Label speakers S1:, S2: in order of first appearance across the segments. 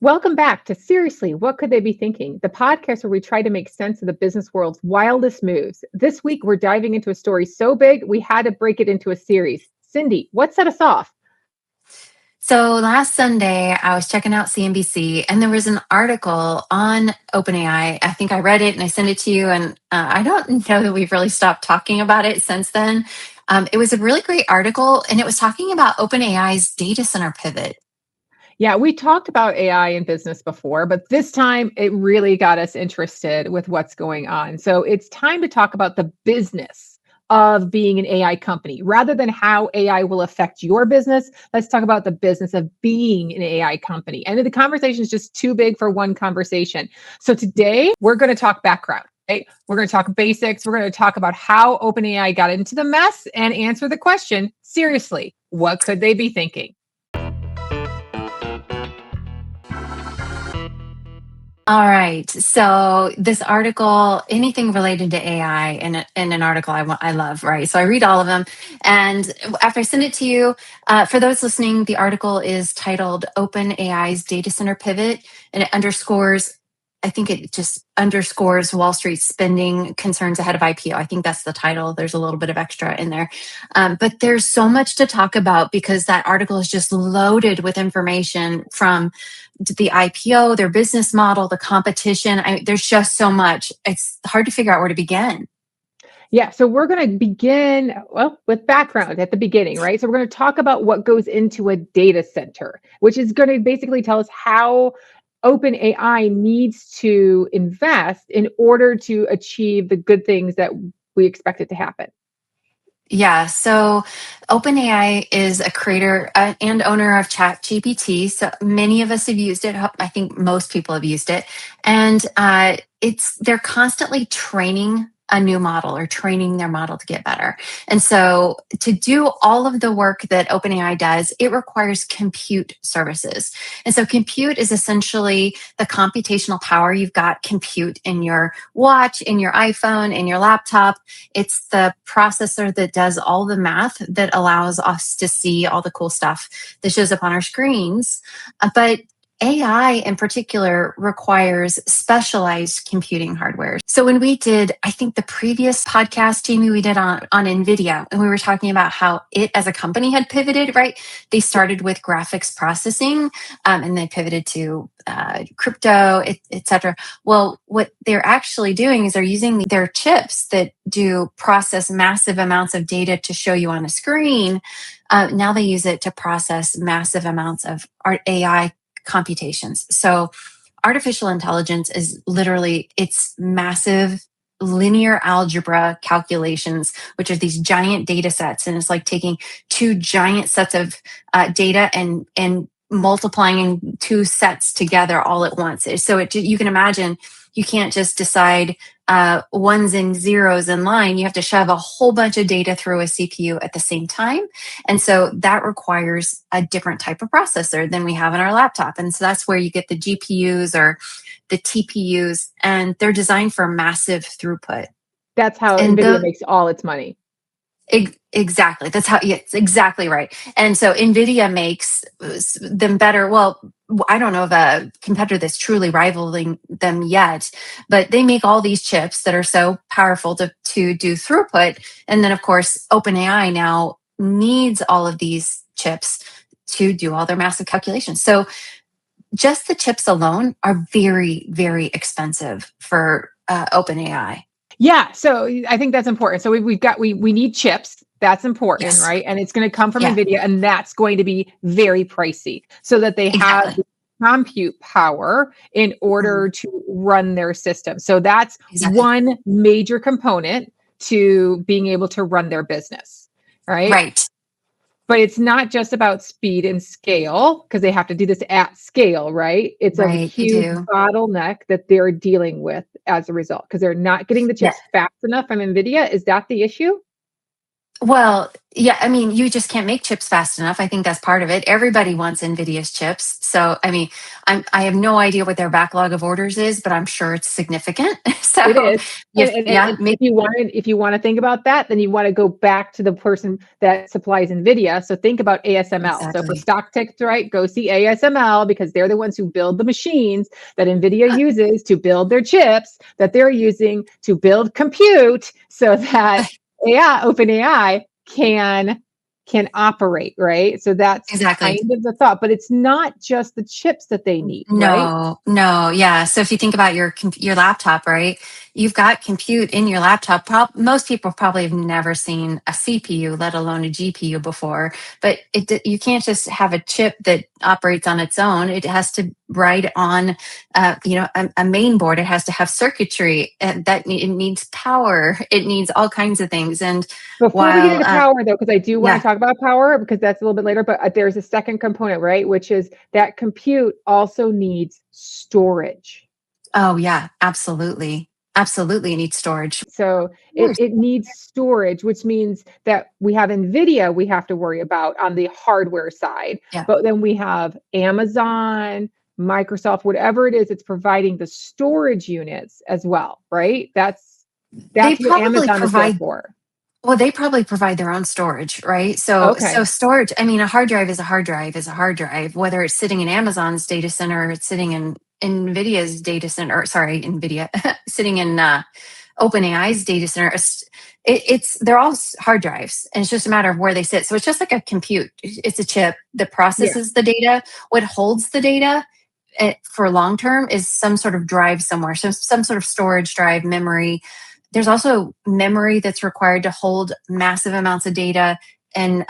S1: Welcome back to Seriously, What Could They Be Thinking? The podcast where we try to make sense of the business world's wildest moves. This week, we're diving into a story so big, we had to break it into a series. Cindy, what set us off?
S2: So last Sunday, I was checking out CNBC and there was an article on OpenAI. I think I read it and I sent it to you. And I don't know that we've really stopped talking about it since then. It was a really great article and it was talking about OpenAI's data center pivot.
S1: Yeah, we talked about AI in business before, but this time it really got us interested with what's going on. So it's time to talk about the business of being an AI company. Rather than how AI will affect your business, let's talk about the business of being an AI company. And the conversation is just too big for one conversation. So today we're going to talk background. Right? We're going to talk basics. We're going to talk about how OpenAI got into the mess and answer the question, seriously, what could they be thinking?
S2: All right. So this article, anything related to AI in an article I love, right? So I read all of them. And after I send it to you, for those listening, the article is titled OpenAI's Data Center Pivot, and I think it just underscores Wall Street spending concerns ahead of IPO. I think that's the title. There's a little bit of extra in there. But there's so much to talk about because that article is just loaded with information from the IPO, their business model, the competition. There's just so much. It's hard to figure out where to begin.
S1: Yeah, so we're going to begin, well, with background at the beginning, right? So we're going to talk about what goes into a data center, which is going to basically tell us how OpenAI needs to invest in order to achieve the good things that we expect it to happen.
S2: Yeah, so OpenAI is a creator and owner of ChatGPT. So many of us have used it. I think most people have used it, and they're constantly training a new model or training their model to get better. And so to do all of the work that OpenAI does, it requires compute services. And so compute is essentially the computational power. You've got compute in your watch, in your iPhone, in your laptop. It's the processor that does all the math that allows us to see all the cool stuff that shows up on our screens. But AI in particular requires specialized computing hardware. So when we did, I think the previous podcast, Jamie, we did on NVIDIA, and we were talking about how it as a company had pivoted, right? They started with graphics processing and they pivoted to crypto, et cetera. Well, what they're actually doing is they're using their chips that do process massive amounts of data to show you on a screen. Now they use it to process massive amounts of AI computations. So artificial intelligence is literally it's massive linear algebra calculations, which are these giant data sets. And it's like taking two giant sets of data and multiplying two sets together all at once. So you can imagine you can't just decide ones and zeros in line. You have to shove a whole bunch of data through a CPU at the same time. And so that requires a different type of processor than we have in our laptop. And so that's where you get the GPUs or the TPUs, and they're designed for massive throughput.
S1: That's how
S2: And
S1: NVIDIA makes all its money.
S2: Exactly. That's how, yeah, it's exactly right. And so NVIDIA makes them better. Well, I don't know of a competitor that's truly rivaling them yet, but they make all these chips that are so powerful to do throughput. And then, of course, OpenAI now needs all of these chips to do all their massive calculations. So just the chips alone are very, very expensive for OpenAI.
S1: Yeah, so I think that's important. So we need chips. That's important,
S2: Yes.
S1: right? And it's going to come from
S2: Yeah,
S1: NVIDIA, and that's going to be very pricey so that they have
S2: exactly.
S1: the compute power in
S2: Mhm.
S1: order to run their system. So that's
S2: Exactly.
S1: one major component to being able to run their business, right?
S2: Right.
S1: But it's not just about speed and scale because they have to do this at scale, right? It's a
S2: Right. They
S1: huge
S2: do.
S1: bottleneck that they're dealing with as a result because they're not getting the
S2: Yeah.
S1: chips fast enough from NVIDIA. Is that the issue?
S2: Well, yeah, I mean, you just can't make chips fast enough. I think that's part of it. Everybody wants NVIDIA's chips. So, I mean, I have no idea what their backlog of orders is, but I'm sure it's significant.
S1: It
S2: So,
S1: is.
S2: yes, yeah,
S1: And if you wanna think about that, then you wanna go back to the person that supplies NVIDIA. So think about ASML. So for
S2: exactly.
S1: stock tips, right, go see ASML because they're the ones who build the machines that NVIDIA uses to build their chips that they're using to build compute so that AI, OpenAI can operate, right? So that's
S2: Exactly.
S1: kind of the thought, but it's not just the chips that they need, right?
S2: No, no, yeah. So if you think about your laptop, right? You've got compute in your laptop. Most people probably have never seen a CPU, let alone a GPU before. But you can't just have a chip that operates on its own. It has to ride on, a main board. It has to have circuitry it needs power. It needs all kinds of things. And
S1: Before we get
S2: while,
S1: into power though, because I do wanna
S2: yeah,
S1: talk about power because that's a little bit later, but, there's a second component, right? Which is that compute also needs storage.
S2: oh yeah, absolutely, absolutely, it needs storage. Of
S1: So
S2: course,
S1: it needs storage, which means that we have NVIDIA we have to worry about on the hardware side,
S2: yeah.
S1: but then we have Amazon, Microsoft, whatever it is, it's providing the storage units as well, right?
S2: They
S1: That's what
S2: probably
S1: Amazon is there
S2: provide
S1: for.
S2: Well, they probably provide their own storage, right? So
S1: Okay.
S2: storage, I mean, a hard drive is a hard drive is a hard drive, whether it's sitting in Amazon's data center or it's sitting in NVIDIA's data center, or sorry, NVIDIA, sitting in OpenAI's data center. They're all hard drives, and it's just a matter of where they sit. So it's just like a compute. It's a chip that
S1: Yeah.
S2: processes the data. What holds the data for long term is some sort of drive somewhere, so some sort of storage drive, memory. There's also memory that's required to hold massive amounts of data and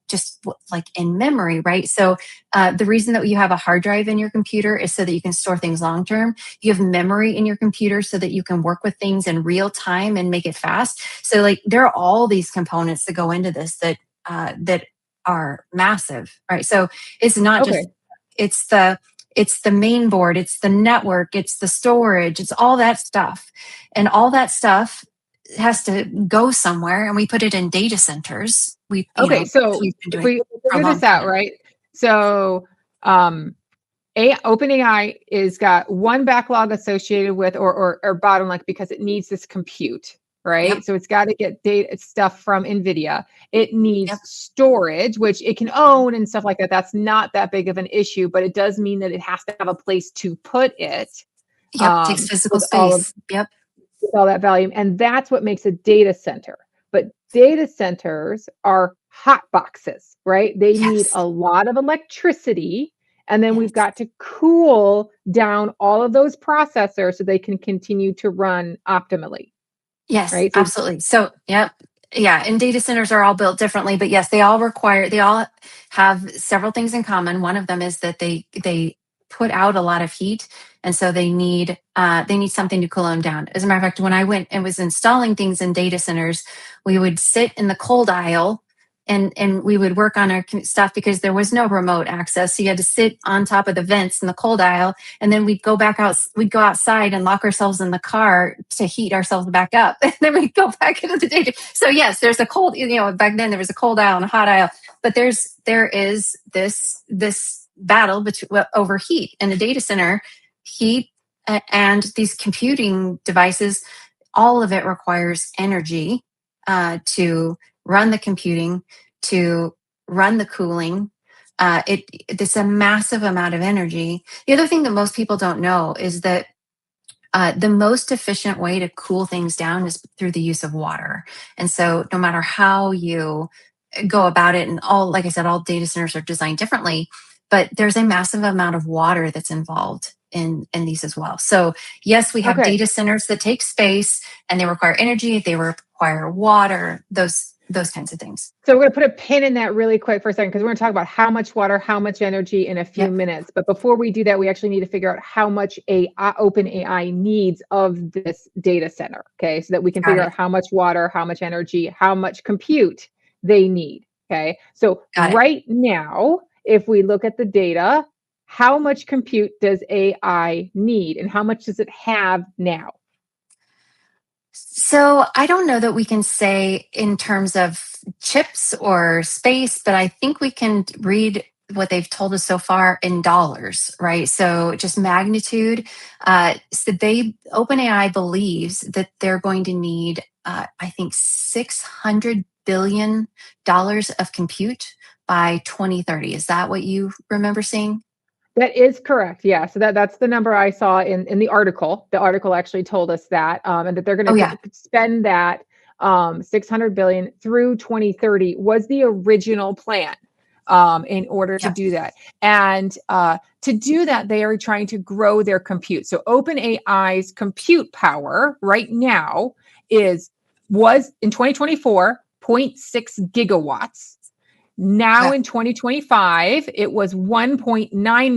S2: just like in memory, right? So the reason that you have a hard drive in your computer is so that you can store things long term. You have memory in your computer so that you can work with things in real time and make it fast. So like there are all these components that go into this that are massive, right? So it's not just
S1: Okay.
S2: it's the it's the main board, it's the network, it's the storage, it's all that stuff. And all that stuff has to go somewhere and we put it in data centers.
S1: Okay,
S2: That's what
S1: so
S2: we've been
S1: if
S2: doing
S1: we
S2: for a
S1: figure
S2: long
S1: this out,
S2: time.
S1: right? So, A OpenAI is got one backlog associated with or bottleneck because it needs this compute,
S2: Yep.
S1: right? So it's got to get data stuff from NVIDIA. It needs
S2: Yep.
S1: storage, which it can own and stuff like that. That's not that big of an issue, but it does mean that it has to have a place to put it
S2: Yep. Takes physical
S1: with all of
S2: space. Yep.
S1: all that volume. And that's what makes a data center. But data centers are hot boxes, right? They need
S2: Yes.
S1: a lot of electricity. And then we've
S2: Yes.
S1: got to cool down all of those processors so they can continue to run optimally,
S2: Yes,
S1: right? So,
S2: absolutely. So, yep. Yeah, and data centers are all built differently, but yes, they all have several things in common. One of them is that they put out a lot of heat, and so they need something to cool them down. As a matter of fact, when I went and was installing things in data centers, we would sit in the cold aisle and we would work on our stuff because there was no remote access. So you had to sit on top of the vents in the cold aisle, and then we'd go outside and lock ourselves in the car to heat ourselves back up. And then we'd go back into the data. So yes, there's a cold, back then there was a cold aisle and a hot aisle, but there is this battle between over heat in a data center. Heat and these computing devices, all of it requires energy to run the computing, to run the cooling. It's a massive amount of energy. The other thing that most people don't know is that the most efficient way to cool things down is through the use of water. And so, no matter how you go about it, and like I said, all data centers are designed differently, but there's a massive amount of water that's involved in these as well. So, yes, we have
S1: okay.
S2: data centers that take space and they require energy, they require water, those kinds of things.
S1: So we're going to put a pin in that really quick for a second because we're going to talk about how much water, how much energy in a few
S2: Yep,
S1: minutes. But before we do that, we actually need to figure out how much OpenAI needs of this data center. Okay, so that we can
S2: got
S1: figure
S2: it,
S1: out how much water, how much energy, how much compute they need. Okay, so
S2: got it.
S1: right now, if we look at the data, how much compute does AI need, and how much does it have now?
S2: So I don't know that we can say in terms of chips or space, but I think we can read what they've told us so far in dollars, right? So just magnitude. So OpenAI believes that they're going to need, I think, $600 billion of compute by 2030. Is that what you remember seeing?
S1: That is correct. Yeah. So that's the number I saw in the article. The article actually told us that, and that they're going
S2: Oh
S1: to
S2: yeah,
S1: spend that 600 billion through 2030 was the original plan, in order to
S2: yeah,
S1: do that. And to do that, they are trying to grow their compute. So OpenAI's compute power right now was in 2024 zero point 0.6 gigawatts. Now
S2: okay,
S1: in 2025, it was 1.9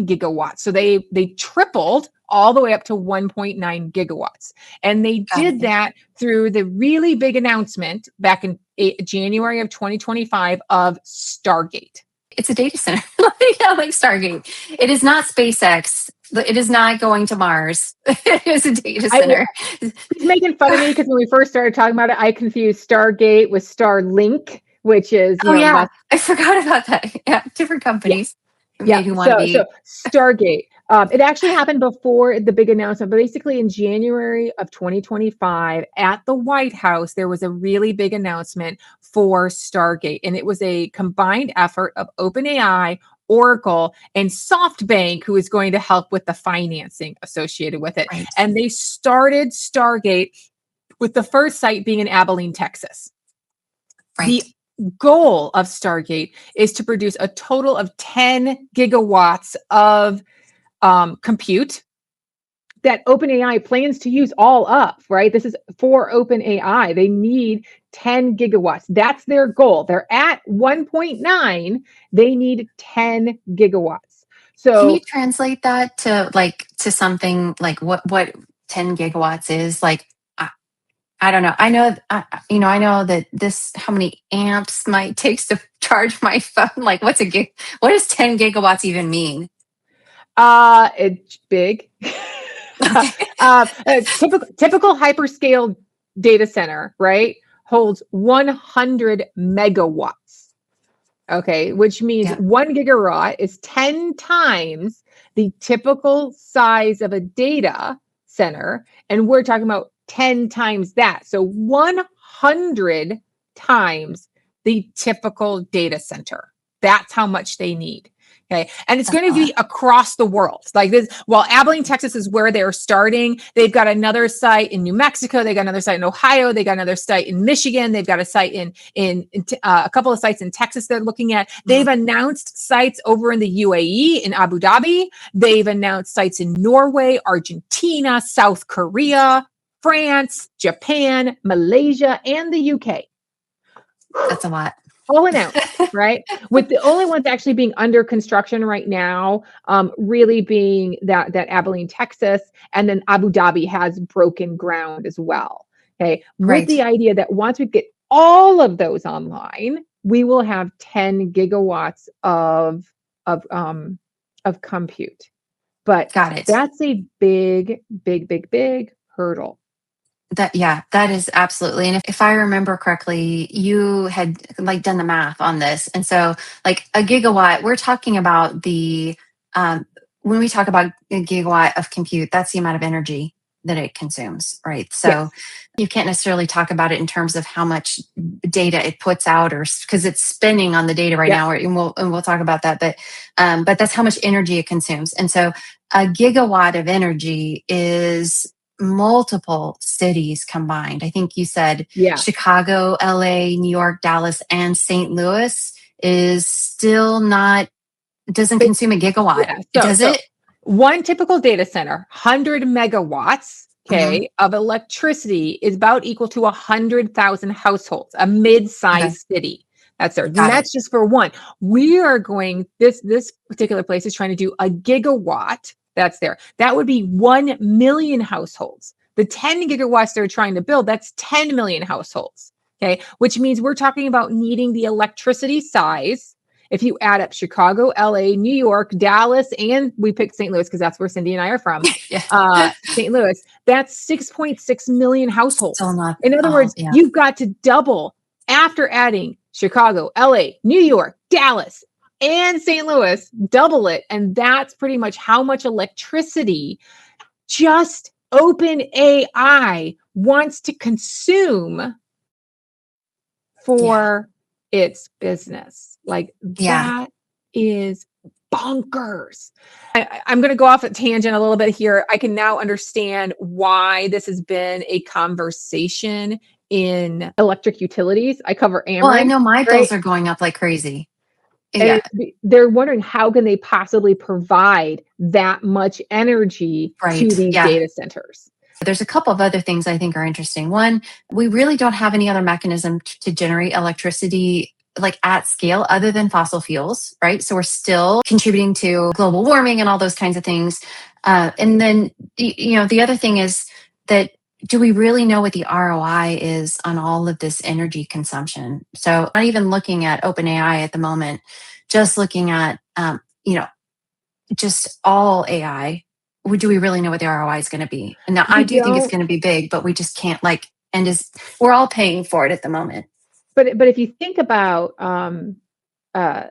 S1: gigawatts. So they tripled all the way up to 1.9 gigawatts. And they
S2: got
S1: did
S2: it.
S1: that through the really big announcement back in January of 2025 of Stargate.
S2: It's a data center, yeah, like Stargate. It is not SpaceX. It is not going to Mars. It is a data
S1: I
S2: center.
S1: He's making fun of me because when we first started talking about it, I confused Stargate with Starlink, which is,
S2: Oh yeah,
S1: Musk.
S2: I forgot about that. Yeah, different
S1: Yeah.
S2: companies. It
S1: Yeah.
S2: made me want to
S1: So
S2: be.
S1: Stargate. It actually happened before the big announcement, but basically in January of 2025 at the White House, there was a really big announcement for Stargate. And it was a combined effort of OpenAI, Oracle, and SoftBank, who is going to help with the financing associated with it.
S2: Right,
S1: And they started Stargate with the first site being in Abilene, Texas.
S2: right.
S1: The goal of Stargate is to produce a total of 10 gigawatts of compute that OpenAI plans to use all of, right? This is for OpenAI. They need 10 gigawatts. That's their goal. They're at 1.9. They need 10 gigawatts.
S2: Can you
S1: So
S2: translate that to something like what 10 gigawatts is? Like I don't know. I know that this how many amps might takes to charge my phone. Like what's a gig? What does 10 gigawatts even mean?
S1: it's big.
S2: Okay.
S1: A typical hyperscale data center, right, holds 100 megawatts. Okay, which means
S2: Yeah.
S1: 1 gigawatt is 10 times the typical size of a data center. And we're talking about 10 times that. So 100 times the typical data center. That's how much they need. Okay. And it's
S2: That's
S1: going
S2: a
S1: to
S2: lot.
S1: be across the world. Like this, while Abilene, Texas is where they're starting, they've got another site in New Mexico. They got another site in Ohio. They got another site in Michigan. They've got a site in a couple of sites in Texas they're looking at.
S2: Mhm.
S1: They've announced sites over in the UAE, in Abu Dhabi. They've announced sites in Norway, Argentina, South Korea, France, Japan, Malaysia, and the UK.
S2: That's a lot.
S1: All announced, right? With the only ones actually being under construction right now, really being that Abilene, Texas, and then Abu Dhabi has broken ground as well. Okay, with
S2: Right.
S1: the idea that once we get all of those online, we will have 10 gigawatts of compute. But
S2: Got it.
S1: that's a big, big, big, big hurdle.
S2: That yeah, that is absolutely. And if I remember correctly, you had like done the math on this. And so like a gigawatt, we're talking about the when we talk about a gigawatt of compute, that's the amount of energy that it consumes, right? So
S1: Yes.
S2: you can't necessarily talk about it in terms of how much data it puts out or because it's spinning on the data right
S1: Yep.
S2: now, and we'll talk about that. But that's how much energy it consumes. And so a gigawatt of energy is multiple cities combined. I think you said
S1: Yeah.
S2: Chicago, LA, New York, Dallas, and St. Louis is still not doesn't
S1: It,
S2: consume a gigawatt.
S1: yeah.
S2: Does
S1: So
S2: it?
S1: one typical data center, 100 megawatts,
S2: Hmm.
S1: okay, of electricity is about equal to 100,000 households, a
S2: Okay,
S1: mid-sized city. That's there. And
S2: got it.
S1: that's just for one. We are going, this particular place is trying to do a gigawatt. That's there. That would be 1 million households. The 10 gigawatts they're trying to build, that's 10 million households. Okay. Which means we're talking about needing the electricity size if you add up Chicago, LA, New York, Dallas, and we picked St. Louis because that's where Cindy and I are from,
S2: Yeah.
S1: St. Louis, that's 6.6 million
S2: Still
S1: households.
S2: not
S1: In other
S2: all.
S1: words,
S2: Yeah.
S1: you've got to double after adding Chicago, LA, New York, Dallas, and St. Louis, double it. And that's pretty much how much electricity just OpenAI wants to consume
S2: Yeah.
S1: for its business. Like
S2: Yeah.
S1: that is bonkers. I'm going to go off a tangent a little bit here. I can now understand why this has been a conversation in electric utilities. I cover
S2: Well, I
S1: Ameren,
S2: know my
S1: right?
S2: bills are going up like crazy.
S1: And
S2: Yeah.
S1: they're wondering how can they possibly provide that much energy to
S2: Right.
S1: these
S2: Yeah.
S1: data centers.
S2: There's a couple of other things I think are interesting. One, we really don't have any other mechanism to generate electricity like at scale other than fossil fuels, right? So we're still contributing to global warming and all those kinds of things. And then, the other thing is that do we really know what the ROI is on all of this energy consumption? So not even looking at OpenAI at the moment, just looking at, just all AI, do we really know what the ROI is going to be? And now I
S1: We
S2: do think it's
S1: don't,
S2: going to be big, but we just can't we're all paying for it at the moment.
S1: but if you think about uh,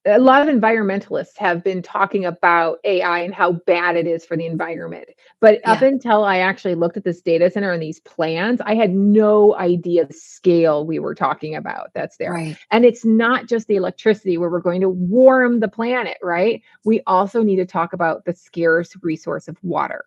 S1: a lot of environmentalists have been talking about AI and how bad it is for the environment. But up
S2: Yeah,
S1: until I actually looked at this data center and these plans, I had no idea the scale we were talking about that's there.
S2: right.
S1: And it's not just the electricity where we're going to warm the planet, right? We also need to talk about the scarce resource of water.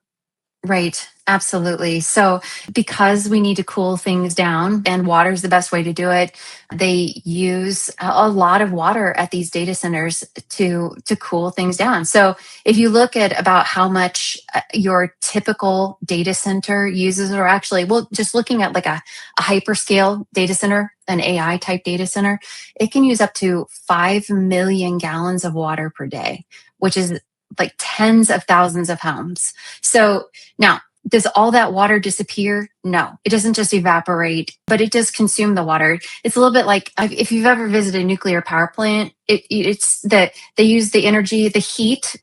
S2: Right, absolutely. So, because we need to cool things down, and water is the best way to do it, they use a lot of water at these data centers to cool things down. So, if you look at about how much your typical data center uses, or actually, well, just looking at like a hyperscale data center, an AI type data center, it can use up to 5 million gallons of water per day, which is like tens of thousands of homes. So now, does all that water disappear? No, it doesn't just evaporate, but it does consume the water. It's a little bit like if you've ever visited a nuclear power plant, it's that they use the energy, the heat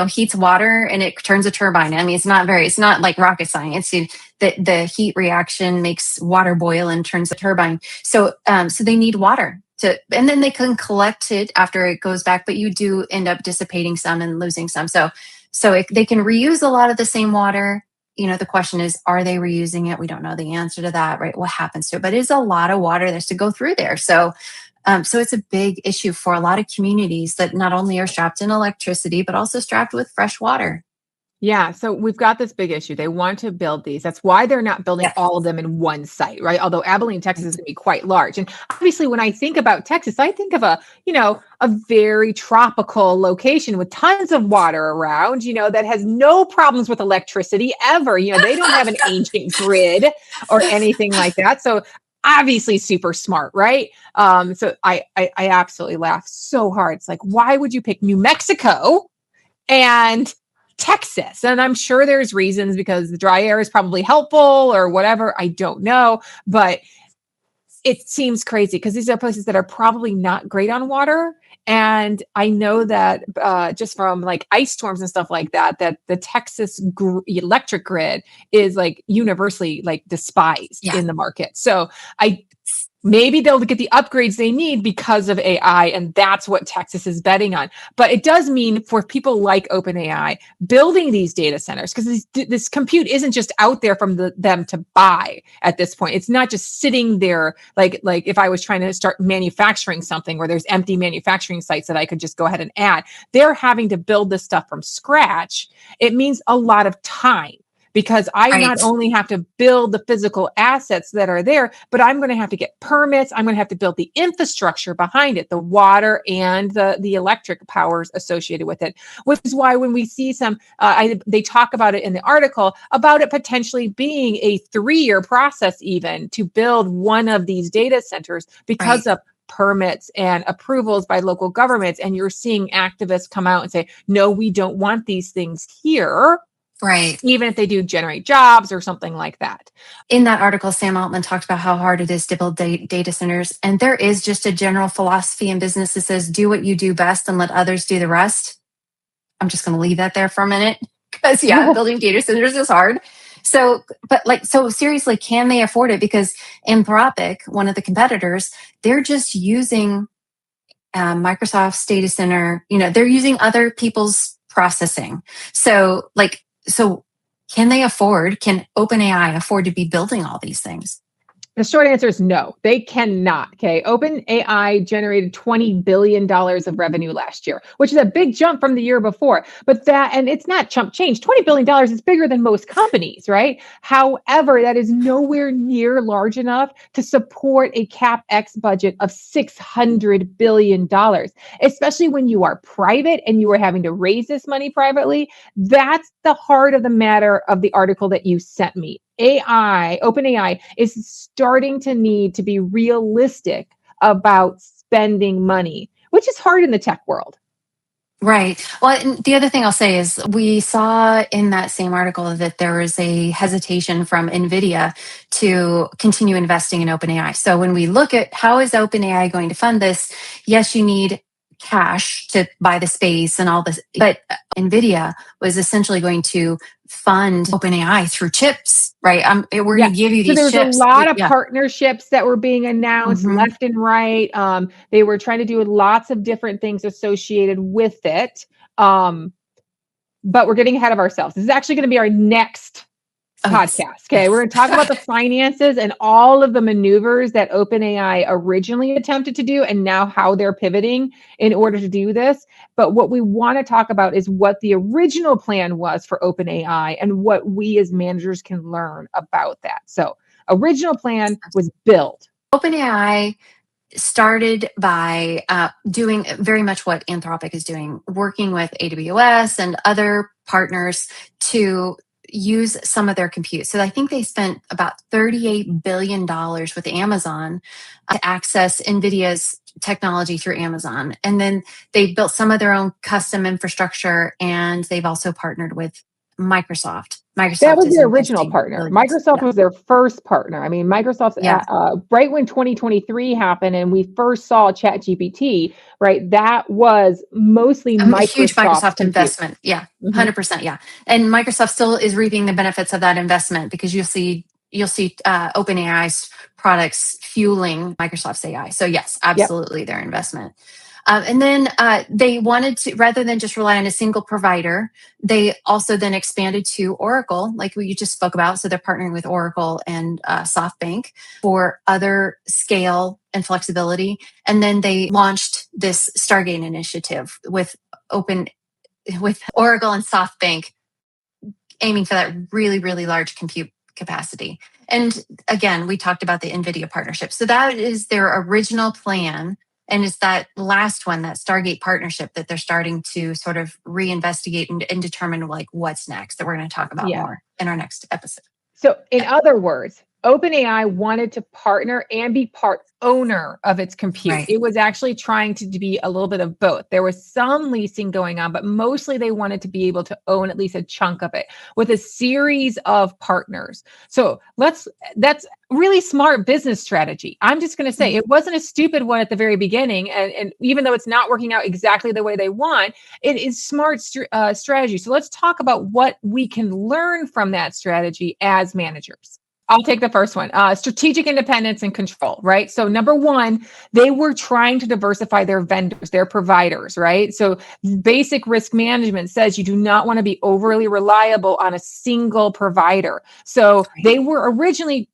S2: heats water and it turns a turbine. I mean, it's not like rocket science. The heat reaction makes water boil and turns the turbine. So they need water and then they can collect it after it goes back, but you do end up dissipating some and losing some. They can reuse a lot of the same water. The question is, are they reusing it? We don't know the answer to that, right? What happens to it? But it is a lot of water that's to go through there. So it's a big issue for a lot of communities that not only are strapped in electricity, but also strapped with fresh water.
S1: Yeah, so we've got this big issue. They want to build these. That's why they're not building
S2: Yes.
S1: all of them in one site, right? Although Abilene, Texas
S2: Right.
S1: is going to be quite large. And obviously when I think about Texas, I think of a very tropical location with tons of water around, that has no problems with electricity ever. They don't have an ancient grid or anything like that. So obviously super smart, right? So I absolutely laugh so hard. It's like, why would you pick New Mexico and Texas? And I'm sure there's reasons because the dry air is probably helpful or whatever. I don't know. But it seems crazy because these are places that are probably not great on water. And I know that just from like ice storms and stuff like that, that the Texas electric grid is like universally like despised
S2: Yeah.
S1: in the market. So I maybe they'll get the upgrades they need because of AI, and that's what Texas is betting on. But it does mean for people like OpenAI building these data centers, because this compute isn't just out there from them to buy at this point. It's not just sitting there like if I was trying to start manufacturing something where there's empty manufacturing sites that I could just go ahead and add. They're having to build this stuff from scratch. It means a lot of time, because I not
S2: Right.
S1: only have to build the physical assets that are there, but I'm going to have to get permits. I'm going to have to build the infrastructure behind it, the water and the electric powers associated with it, which is why when we see they talk about it in the article about it potentially being a 3-year process even to build one of these data centers because
S2: Right.
S1: of permits and approvals by local governments. And you're seeing activists come out and say, no, we don't want these things here.
S2: Right.
S1: even if they do generate jobs or something like that.
S2: In that article, Sam Altman talked about how hard it is to build data centers. And there is just a general philosophy in business that says, do what you do best and let others do the rest. I'm just going to leave that there for a minute because, yeah, building data centers is hard. So, so seriously, can they afford it? Because Anthropic, one of the competitors, they're just using Microsoft's data center. They're using other people's processing. So can they afford? Can OpenAI afford to be building all these things?
S1: The short answer is no, they cannot. Okay. OpenAI generated $20 billion of revenue last year, which is a big jump from the year before. And it's not chump change. $20 billion is bigger than most companies, right? However, that is nowhere near large enough to support a CapEx budget of $600 billion, especially when you are private and you are having to raise this money privately. That's the heart of the matter of the article that you sent me. OpenAI is starting to need to be realistic about spending money, which is hard in the tech world.
S2: Right. Well, and the other thing I'll say is we saw in that same article that there was a hesitation from NVIDIA to continue investing in OpenAI. So when we look at how is OpenAI going to fund this, yes, you need cash to buy the space and all this, but NVIDIA was essentially going to fund OpenAI through chips, right? We're going to give you
S1: So
S2: these
S1: there was
S2: chips.
S1: a lot of partnerships that were being announced left and right. They were trying to do lots of different things associated with it. But we're getting ahead of ourselves. This is actually going to be our next podcast. Okay. We're going to talk about the finances and all of the maneuvers that OpenAI originally attempted to do and now how they're pivoting in order to do this. But what we want to talk about is what the original plan was for OpenAI and what we as managers can learn about that. So, original plan was build.
S2: OpenAI started by doing very much what Anthropic is doing, working with AWS and other partners to use some of their compute. So I think they spent about $38 billion with Amazon to access NVIDIA's technology through Amazon. And then they built some of their own custom infrastructure, and they've also partnered with Microsoft.
S1: That was their original partner. Microsoft was their first partner. I mean, Microsoft's right when 2023 happened and we first saw ChatGPT, right? That was mostly
S2: a huge Microsoft
S1: compute.
S2: investment. Yeah, 100%. Yeah, and Microsoft still is reaping the benefits of that investment because you'll see OpenAI's products fueling Microsoft's AI. So yes, absolutely, their investment. And then they wanted to, rather than just rely on a single provider, they also then expanded to Oracle, like we just spoke about. So they're partnering with Oracle and SoftBank for other scale and flexibility. And then they launched this Stargate initiative with Oracle and SoftBank, aiming for that really, really large compute capacity. And again, we talked about the NVIDIA partnership. So that is their original plan. And it's that last one, that Stargate partnership, that they're starting to sort of reinvestigate and determine like what's next, that we're going to talk about more in our next episode.
S1: So in other words, OpenAI wanted to partner and be part owner of its compute. Right. It was actually trying to be a little bit of both. There was some leasing going on, but mostly they wanted to be able to own at least a chunk of it with a series of partners. So that's really smart business strategy. I'm just going to say it wasn't a stupid one at the very beginning. And even though it's not working out exactly the way they want, it is smart strategy. So let's talk about what we can learn from that strategy as managers. I'll take the first one, strategic independence and control, right? So number one, they were trying to diversify their vendors, their providers, right? So basic risk management says you do not want to be overly reliable on a single provider. So they were originally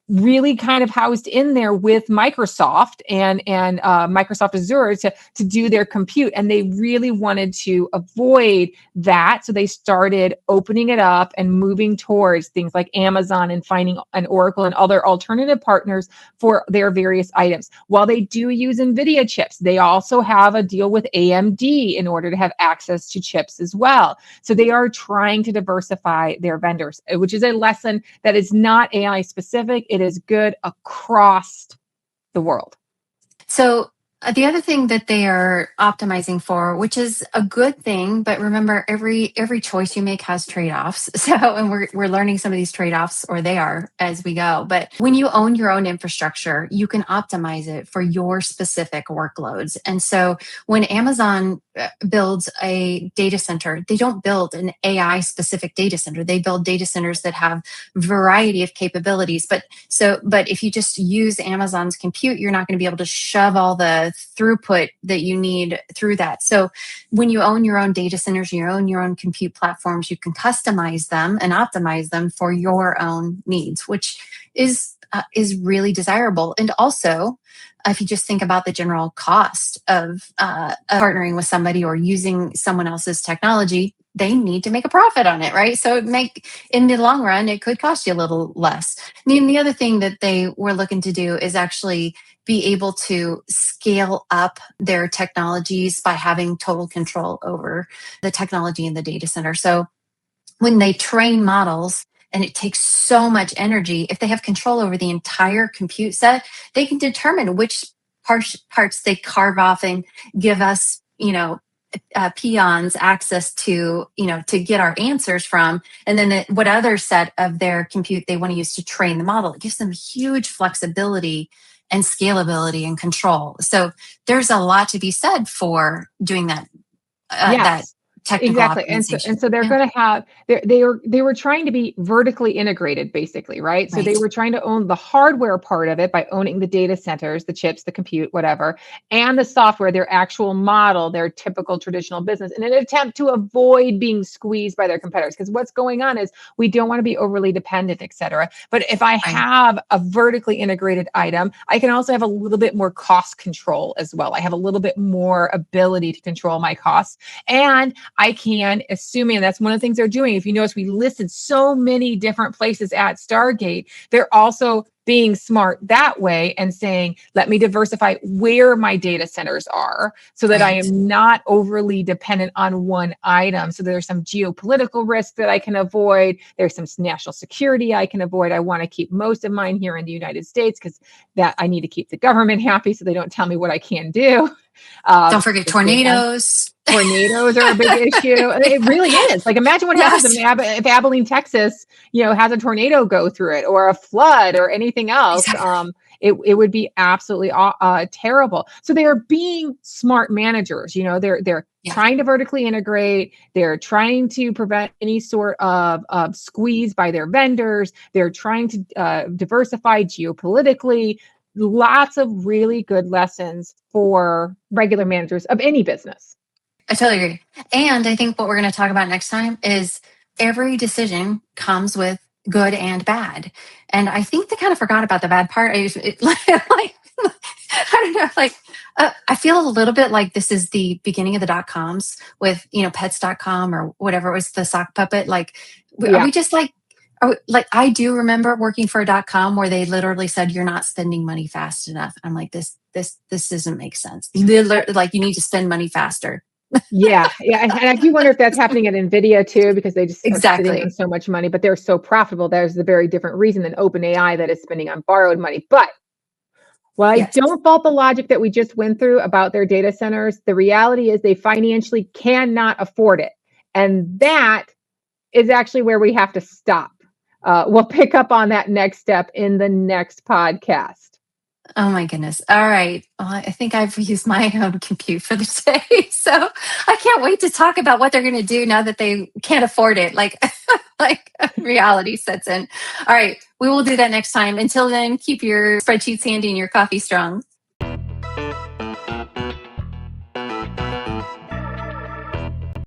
S1: really kind of housed in there with Microsoft and Microsoft Azure to do their compute. And they really wanted to avoid that. So they started opening it up and moving towards things like Amazon and finding an Oracle and other alternative partners for their various items. While they do use NVIDIA chips, they also have a deal with AMD in order to have access to chips as well. So they are trying to diversify their vendors, which is a lesson that is not AI specific. It is good across the world.
S2: So The other thing that they are optimizing for, which is a good thing, but remember every choice you make has trade-offs. So, and we're learning some of these trade-offs, or they are as we go. But when you own your own infrastructure, you can optimize it for your specific workloads. And so when Amazon builds a data center, they don't build an AI specific data center. They build data centers that have variety of capabilities. But if you just use Amazon's compute, you're not going to be able to shove all the throughput that you need through that. So when you own your own data centers, you own your own compute platforms, you can customize them and optimize them for your own needs, which is really desirable. And also, if you just think about the general cost of partnering with somebody or using someone else's technology, they need to make a profit on it, right? So in the long run, it could cost you a little less. And then the other thing that they were looking to do is actually be able to scale up their technologies by having total control over the technology in the data center. So when they train models, and it takes so much energy, if they have control over the entire compute set, they can determine which parts they carve off and give us, peons access to, to get our answers from, and then what other set of their compute they want to use to train the model. It gives them huge flexibility and scalability and control. So there's a lot to be said for doing that. That
S1: Yes,
S2: technical
S1: exactly. And so
S2: optimization.
S1: they're
S2: Yeah,
S1: going to have they were trying to be vertically integrated basically, right? So they
S2: right.
S1: were trying to own the hardware part of it by owning the data centers, the chips, the compute, whatever, and the software, their actual model, their typical traditional business in an attempt to avoid being squeezed by their competitors. Because what's going on is we don't want to be overly dependent, et cetera. But if I
S2: Right.
S1: have a vertically integrated item, I can also have a little bit more cost control as well. I have a little bit more ability to control my costs. And I can, assuming that's one of the things they're doing. If you notice, we listed so many different places at Stargate. They're also being smart that way and saying, let me diversify where my data centers are so that I
S2: Right.
S1: am not overly dependent on one item. So there's some geopolitical risk that I can avoid. There's some national security I can avoid. I want to keep most of mine here in the United States because that I need to keep the government happy so they don't tell me what I can do.
S2: Don't forget
S1: Just being honest.
S2: tornadoes.
S1: Tornadoes are a big issue. It really is. Like, imagine what happens
S2: Yes,
S1: if Abilene, Texas, has a tornado go through it, or a flood, or anything else.
S2: exactly.
S1: It would be absolutely terrible. So they are being smart managers. They're
S2: Yeah.
S1: trying to vertically integrate. They're trying to prevent any sort of squeeze by their vendors. They're trying to diversify geopolitically. Lots of really good lessons for regular managers of any business.
S2: I totally agree. And I think what we're going to talk about next time is every decision comes with good and bad. And I think they kind of forgot about the bad part. Like, I don't know, like, I feel a little bit like this is the beginning of the dot coms with, pets.com or whatever it was, the sock puppet. Like, are
S1: Yeah.
S2: we just like, like, I do remember working for a dot com where they literally said, you're not spending money fast enough. I'm like, this doesn't make sense. Like, you need to spend money faster.
S1: Yeah, yeah, and I do wonder if that's happening at NVIDIA too, because they just are sitting on
S2: Exactly.
S1: so much money, but they're so profitable. There's a very different reason than OpenAI that is spending on borrowed money. But while I
S2: Yes.
S1: don't fault the logic that we just went through about their data centers, the reality is they financially cannot afford it. And that is actually where we have to stop. We'll pick up on that next step in the next podcast.
S2: Oh my goodness. All right. Well, I think I've used my own compute for the day. So I can't wait to talk about what they're going to do now that they can't afford it. Like, like reality sets in. All right. We will do that next time. Until then, keep your spreadsheets handy and your coffee strong.